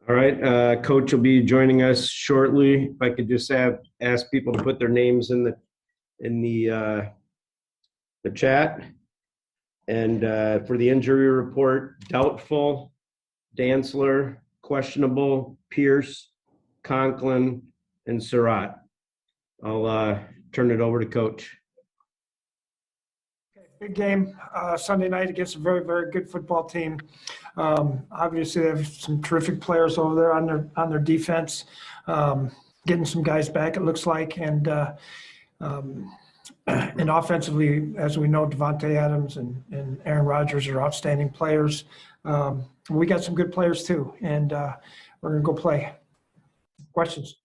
All right, Coach will be joining us shortly. If I could just ask people to put their names in the chat. And for the injury report, doubtful, Dantzler, questionable, Pierce, Conklin, and Surratt. I'll turn it over to Coach. Big game Sunday night against a very, very good football team. Obviously, they have some terrific players over there on their defense, getting some guys back, it looks like, and offensively, as we know, Devontae Adams and Aaron Rodgers are outstanding players. We got some good players too, and we're going to go play. Questions?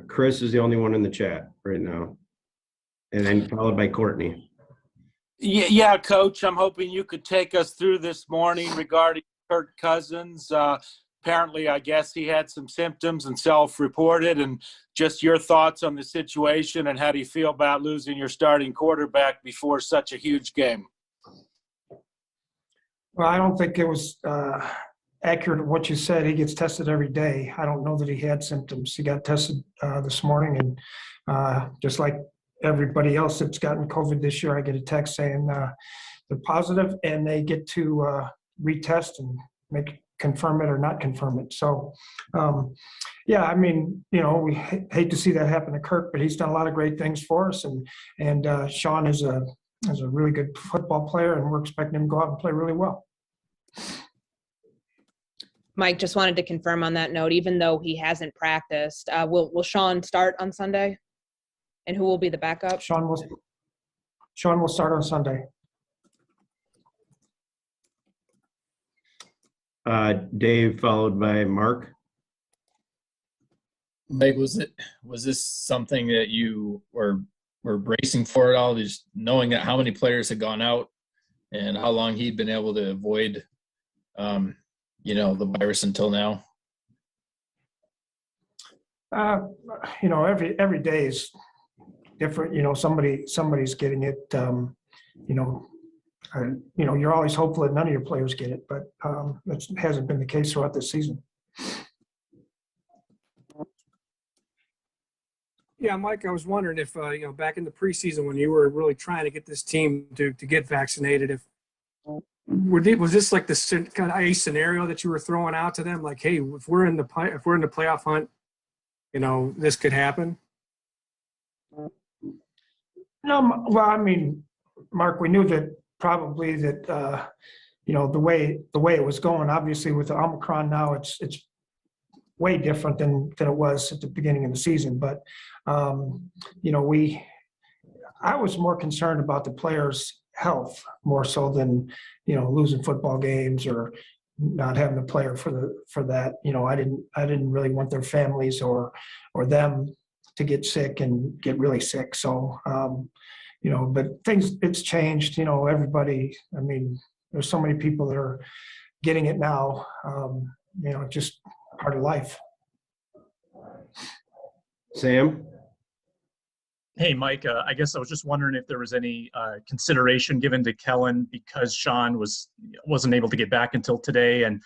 Chris is the only one in the chat right now, and then followed by Courtney. Yeah, Coach, I'm hoping you could take us through this morning regarding Kirk Cousins. Apparently, I guess he had some symptoms and self-reported, and just your thoughts on the situation and how do you feel about losing your starting quarterback before such a huge game? Well, I don't think it was accurate what you said. He gets tested every day. I don't know that he had symptoms. He got tested this morning, and just like everybody else that's gotten COVID this year, I get a text saying they're positive, and they get to retest and confirm it or not confirm it. So, yeah, I mean, we hate to see that happen to Kirk, but he's done a lot of great things for us, and Sean is a really good football player, and we're expecting him to go out and play really well. Mike, just wanted to confirm on that note, even though he hasn't practiced, will Sean start on Sunday? And who will be the backup? Sean will start on Sunday. Dave, followed by Mark. Mike, was this something that you were bracing for at all? Just knowing that how many players had gone out and how long he'd been able to avoid, the virus until now. Every day is different. Somebody's getting it. You're always hopeful that none of your players get it, but that hasn't been the case throughout this season. Yeah, Mike, I was wondering if, back in the preseason when you were really trying to get this team to get vaccinated, was this like this kind of ice scenario that you were throwing out to them? Like, hey, if we're in the playoff hunt, this could happen? No, well, I mean, Mark, we knew that probably that, the way it was going, obviously with the Omicron now, it's way different than it was at the beginning of the season. But, I was more concerned about the players' health more so than, losing football games or not having a player for that. I didn't really want their families or them to get sick and get really sick. So, but it's changed, everybody, I mean, there's so many people that are getting it now, just part of life. Sam? Hey, Mike, I guess I was just wondering if there was any consideration given to Kellen because Sean wasn't able to get back until today, and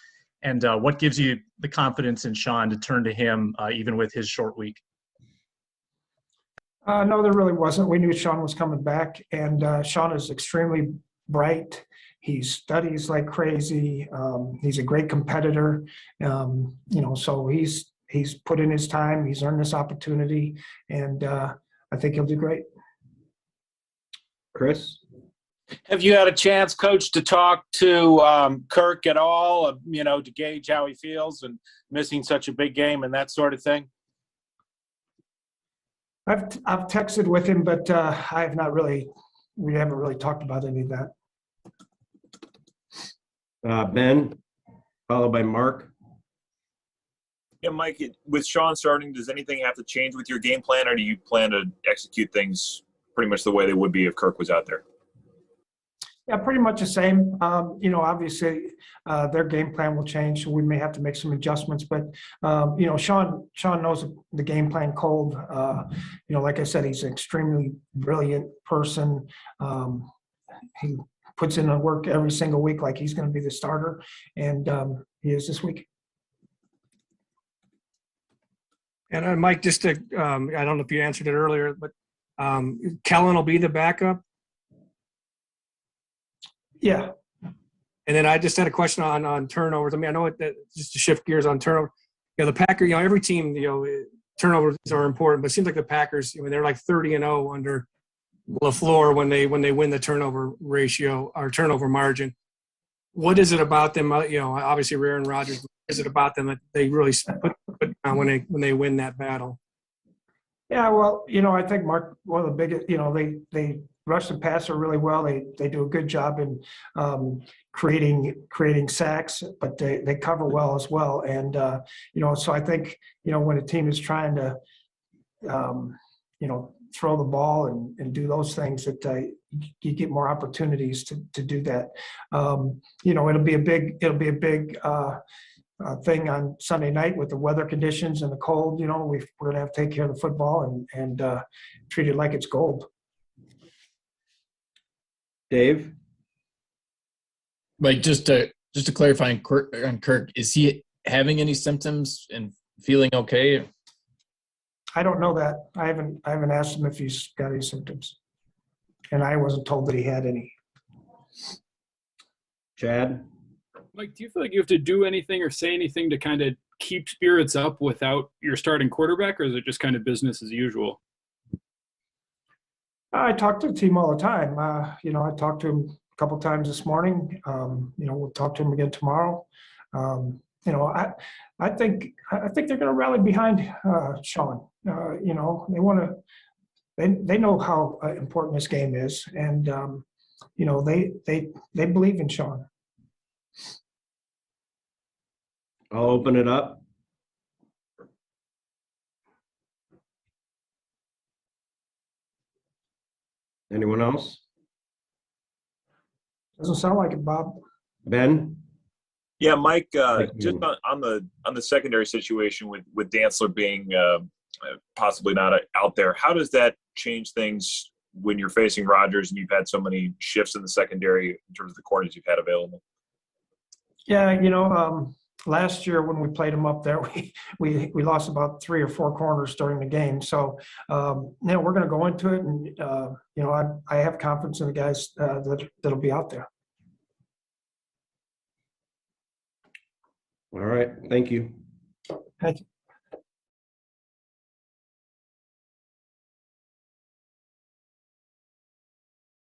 what gives you the confidence in Sean to turn to him even with his short week? No, there really wasn't. We knew Sean was coming back, and Sean is extremely bright. He studies like crazy. He's a great competitor. So he's put in his time. He's earned this opportunity, and I think he'll do great. Chris? Have you had a chance, Coach, to talk to Kirk at all, to gauge how he feels and missing such a big game and that sort of thing? I've texted with him, but we haven't really talked about any of that. Ben, followed by Mark. Yeah, Mike, with Sean starting, does anything have to change with your game plan, or do you plan to execute things pretty much the way they would be if Kirk was out there? Yeah, pretty much the same. Obviously their game plan will change, so we may have to make some adjustments. But, Sean knows the game plan cold. Like I said, he's an extremely brilliant person. puts in the work every single week like he's going to be the starter, and he is this week. And Mike, just to, I don't know if you answered it earlier, but Kellen will be the backup. Yeah. And then I just had a question on turnovers. I mean, I know that just to shift gears on turnover, the Packers, every team, turnovers are important, but it seems like the Packers, they're like 30-0 under LaFleur when they win the turnover ratio or turnover margin. What is it about them? Obviously Aaron Rodgers. What is it about them that they really put down when they win that battle? Yeah, well, I think Mark, one of the biggest, they rush the passer really well. They do a good job in creating sacks, but they cover well as well. And so I think when a team is trying to throw the ball and do those things, that you get more opportunities to do that. It'll be a big thing on Sunday night with the weather conditions and the cold. We're going to have to take care of the football and treat it like it's gold. Dave? Like just to clarify on Kirk, is he having any symptoms and feeling okay? I don't know that. I haven't asked him if he's got any symptoms, and I wasn't told that he had any. Chad? Mike, do you feel like you have to do anything or say anything to kind of keep spirits up without your starting quarterback, or is it just kind of business as usual? I talk to the team all the time. I talked to him a couple times this morning. We'll talk to him again tomorrow. I think they're going to rally behind Sean. They know how important this game is, and they believe in Sean. I'll open it up. Anyone else? Doesn't sound like it, Bob. Ben? Yeah, Mike. Just on the secondary situation with Dantzler being possibly not out there, how does that change things when you're facing Rodgers and you've had so many shifts in the secondary in terms of the corners you've had available? Yeah, last year when we played them up there, we lost about 3 or 4 corners during the game. So, we're going to go into it, and I have confidence in the guys that'll be out there. All right. Thank you. Thank you.